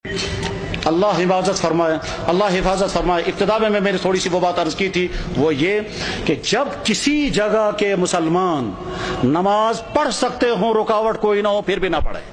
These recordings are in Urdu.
اللہ حفاظت فرمائے، اللہ حفاظت فرمائے۔ ابتدا میں میری تھوڑی سی وہ بات عرض کی تھی، وہ یہ کہ جب کسی جگہ کے مسلمان نماز پڑھ سکتے ہوں، رکاوٹ کوئی نہ ہو، پھر بھی نہ پڑھے۔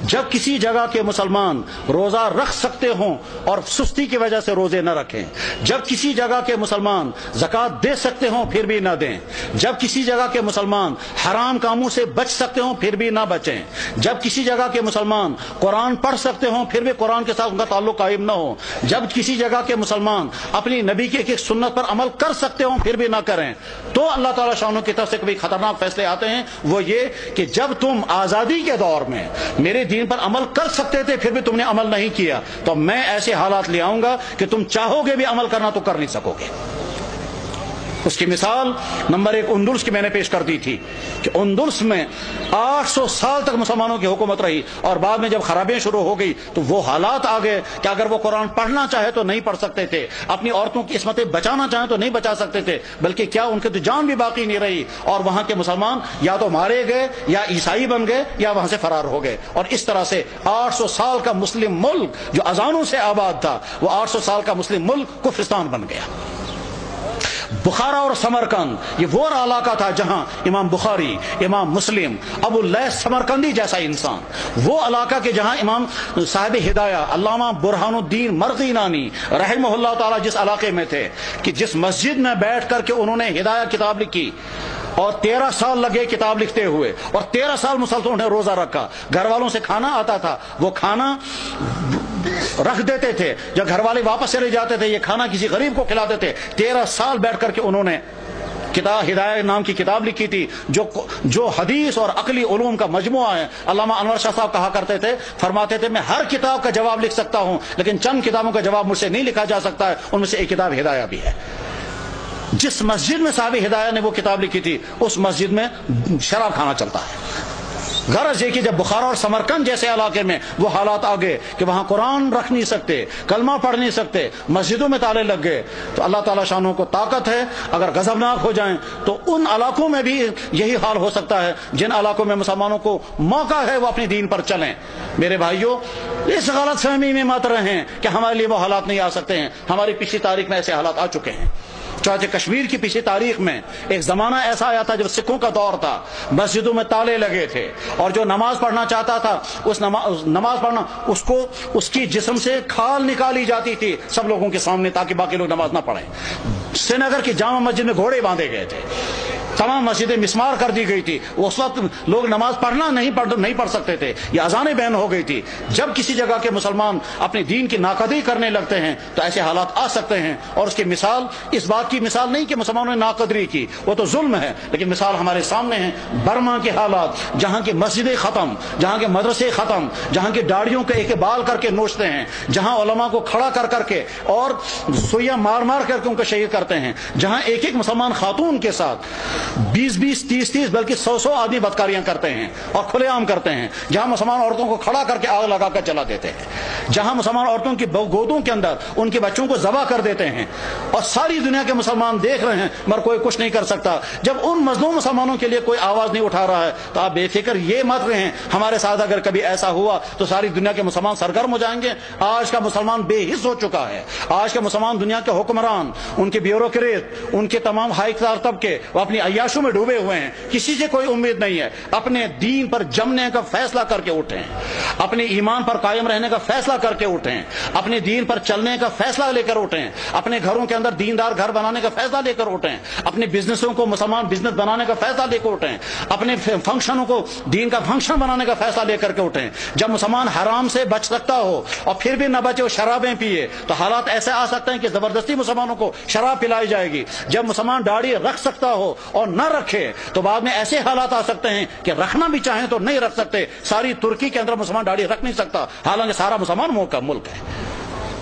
جب کسی جگہ کے مسلمان روزہ رکھ سکتے ہوں اور سستی کی وجہ سے روزے نہ رکھیں، جب کسی جگہ کے مسلمان زکوٰۃ دے سکتے ہوں پھر بھی نہ دیں، جب کسی جگہ کے مسلمان حرام کاموں سے بچ سکتے ہوں پھر بھی نہ بچیں، جب کسی جگہ کے مسلمان قرآن پڑھ سکتے ہوں پھر بھی قرآن کے ساتھ ان کا تعلق قائم نہ ہو، جب کسی جگہ کے مسلمان اپنی نبی کی ایک سنت پر عمل کر سکتے ہوں پھر بھی نہ کریں، تو اللہ تعالیٰ شانوں کی طرف سے کبھی خطرناک فیصلے آتے ہیں۔ وہ یہ کہ جب تم آزادی کے دور میں میرے دین پر عمل کر سکتے تھے پھر بھی تم نے عمل نہیں کیا، تو میں ایسے حالات لے آؤں گا کہ تم چاہو گے بھی عمل کرنا تو کر نہیں سکو گے۔ اس کی مثال نمبر 1 اندلس کی میں نے پیش کر دی تھی کہ اندلس میں 800 سال تک مسلمانوں کی حکومت رہی، اور بعد میں جب خرابیاں شروع ہو گئی تو وہ حالات آ گئے کہ اگر وہ قرآن پڑھنا چاہے تو نہیں پڑھ سکتے تھے، اپنی عورتوں کی عصمتیں بچانا چاہیں تو نہیں بچا سکتے تھے، بلکہ کیا ان کی تو جان بھی باقی نہیں رہی، اور وہاں کے مسلمان یا تو مارے گئے یا عیسائی بن گئے یا وہاں سے فرار ہو گئے، اور اس طرح سے 800 سال کا مسلم ملک جو اذانوں سے آباد تھا وہ 800 سال کا مسلم ملک کفرستان بن گیا۔ بخارا اور سمرقند یہ وہ علاقہ تھا جہاں امام بخاری، امام مسلم، ابو اللیث سمرقندی جیسا انسان، وہ علاقہ کے جہاں امام صاحب ہدایہ علامہ برہان الدین مرغی نانی رحمہ اللہ تعالی جس علاقے میں تھے کہ جس مسجد میں بیٹھ کر کے انہوں نے ہدایہ کتاب لکھی، اور 13 سال لگے کتاب لکھتے ہوئے، اور 13 سال مسلسل انہیں روزہ رکھا، گھر والوں سے کھانا آتا تھا، وہ کھانا رکھ دیتے تھے، جب گھر والے واپس چلے جاتے تھے یہ کھانا کسی غریب کو کھلاتے تھے۔ 13 سال بیٹھ کر کے انہوں نے کتاب ہدایہ نام کی کتاب لکھی تھی جو حدیث اور عقلی علوم کا مجموعہ ہے۔ علامہ انور شاہ صاحب کہا کرتے تھے، فرماتے تھے میں ہر کتاب کا جواب لکھ سکتا ہوں لیکن چند کتابوں کا جواب مجھ سے نہیں لکھا جا سکتا ہے، ان میں سے ایک کتاب ہدایہ بھی ہے۔ جس مسجد میں صاحب ہدایہ نے وہ کتاب لکھی تھی اس مسجد میں شراب کھانا چلتا ہے۔ غرض یہ کہ جب بخارا اور سمرقند جیسے علاقے میں وہ حالات آ گئے کہ وہاں قرآن رکھ نہیں سکتے، کلمہ پڑھ نہیں سکتے، مسجدوں میں تالے لگ گئے، تو اللہ تعالیٰ شانوں کو طاقت ہے، اگر غضبناک ہو جائیں تو ان علاقوں میں بھی یہی حال ہو سکتا ہے جن علاقوں میں مسلمانوں کو موقع ہے وہ اپنی دین پر چلیں۔ میرے بھائیوں، اس غلط فہمی میں مت رہیں کہ ہمارے لیے وہ حالات نہیں آ سکتے ہیں، ہماری پچھلی تاریخ میں ایسے حالات آ چکے ہیں۔ چنانچہ کشمیر کی پچھلی تاریخ میں ایک زمانہ ایسا آیا تھا جب سکھوں کا دور تھا، مسجدوں میں تالے لگے تھے، اور جو نماز پڑھنا چاہتا تھا اس نماز پڑھنا اس کی جسم سے کھال نکالی جاتی تھی سب لوگوں کے سامنے تاکہ باقی لوگ نماز نہ پڑھیں۔ سری نگر کی جامع مسجد میں گھوڑے باندھے گئے تھے، تمام مسجدیں مسمار کر دی گئی تھی، اس وقت لوگ نماز پڑھنا نہیں پڑھ سکتے تھے، یہ اذانیں بین ہو گئی تھی۔ جب کسی جگہ کے مسلمان اپنے دین کی ناقدری کرنے لگتے ہیں تو ایسے حالات آ سکتے ہیں، اور اس کی مثال اس بات کی مثال نہیں کہ مسلمانوں نے ناقدری کی، وہ تو ظلم ہے، لیکن مثال ہمارے سامنے ہے برما کے حالات، جہاں کی مسجدیں ختم، جہاں کے مدرسے ختم، جہاں کی داڑھیوں کے ایک بال کر کے نوچتے ہیں، جہاں علماء کو کھڑا کر کر کے اور سوئیاں مار مار کر کے ان کو شہید کرتے ہیں، جہاں ایک ایک مسلمان خاتون کے ساتھ 20 30 بلکہ 100 آدمی بدکاریاں کرتے ہیں اور کھلے عام کرتے ہیں، جہاں مسلمان عورتوں کو کھڑا کر کے آگ لگا کر جلا دیتے ہیں، جہاں مسلمان عورتوں کی گودوں کے اندر ان کے بچوں کو ذبح کر دیتے ہیں، اور ساری دنیا کے مسلمان دیکھ رہے ہیں مگر کوئی کچھ نہیں کر سکتا۔ جب ان مظلوم مسلمانوں کے لیے کوئی آواز نہیں اٹھا رہا ہے تو آپ بے فکر یہ مت رہیں ہمارے ساتھ اگر کبھی ایسا ہوا تو ساری دنیا کے مسلمان سرگرم ہو جائیں گے۔ آج کا مسلمان بے حس ہو چکا ہے، آج کا مسلمان دنیا کے حکمران، ان کے بیوروکریٹ، ان کے تمام ہائی کلاس طبقے وہ اپنی عیاشوں میں ڈوبے ہوئے ہیں، کسی سے کوئی امید نہیں ہے۔ اپنے دین پر جمنے کا فیصلہ کر کے اٹھیں، اپنے ایمان پر قائم رہنے کا فیصلہ کر کے اٹھیں، اپنے دین پر چلنے کا فیصلہ لے کر اٹھیں، اپنے گھروں کے اندر دیندار گھر بنانے کا فیصلہ لے کر اٹھیں، اپنے بزنسوں کو مسلمان بزنس بنانے کا فیصلہ لے کر اٹھیں، اپنے فنکشنوں کو دین کا فنکشن بنانے کا فیصلہ لے کر کے اٹھیں۔ جب مسلمان حرام سے بچ سکتا ہو اور پھر بھی نہ بچے وہ شرابیں پیے تو حالات ایسے آ سکتے ہیں کہ زبردستی مسلمانوں کو شراب پلائی جائے گی۔ جب مسلمان داڑھی رکھ سکتا ہو اور نہ رکھے تو بعد میں ایسے حالات آ سکتے ہیں کہ رکھنا بھی چاہیں تو نہیں رکھ سکتے۔ ساری ترکی کے اندر مسلمان داڑھی رکھ نہیں سکتا حالانکہ سارا مسلمان ملک ہے۔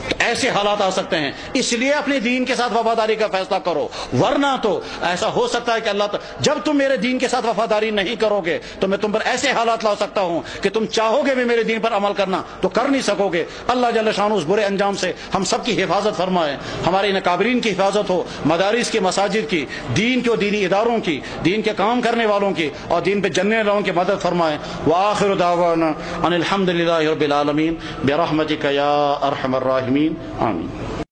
تو ایسے حالات آ سکتے ہیں، اس لیے اپنے دین کے ساتھ وفاداری کا فیصلہ کرو، ورنہ تو ایسا ہو سکتا ہے کہ اللہ جب تم میرے دین کے ساتھ وفاداری نہیں کرو گے تو میں تم پر ایسے حالات لا سکتا ہوں کہ تم چاہو گے بھی میرے دین پر عمل کرنا تو کر نہیں سکو گے۔ اللہ جل شانہ اس برے انجام سے ہم سب کی حفاظت فرمائے، ہمارے اکابرین کی حفاظت ہو، مدارس کی، مساجد کی، دین کے و دینی اداروں کی، دین کے کام کرنے والوں کی اور دین پہ جننے والوں کی مدد فرمائے۔ وآخر دعوانا ان الحمد للہ رب العالمین برحمتک یا ارحم الراحمین، آمین۔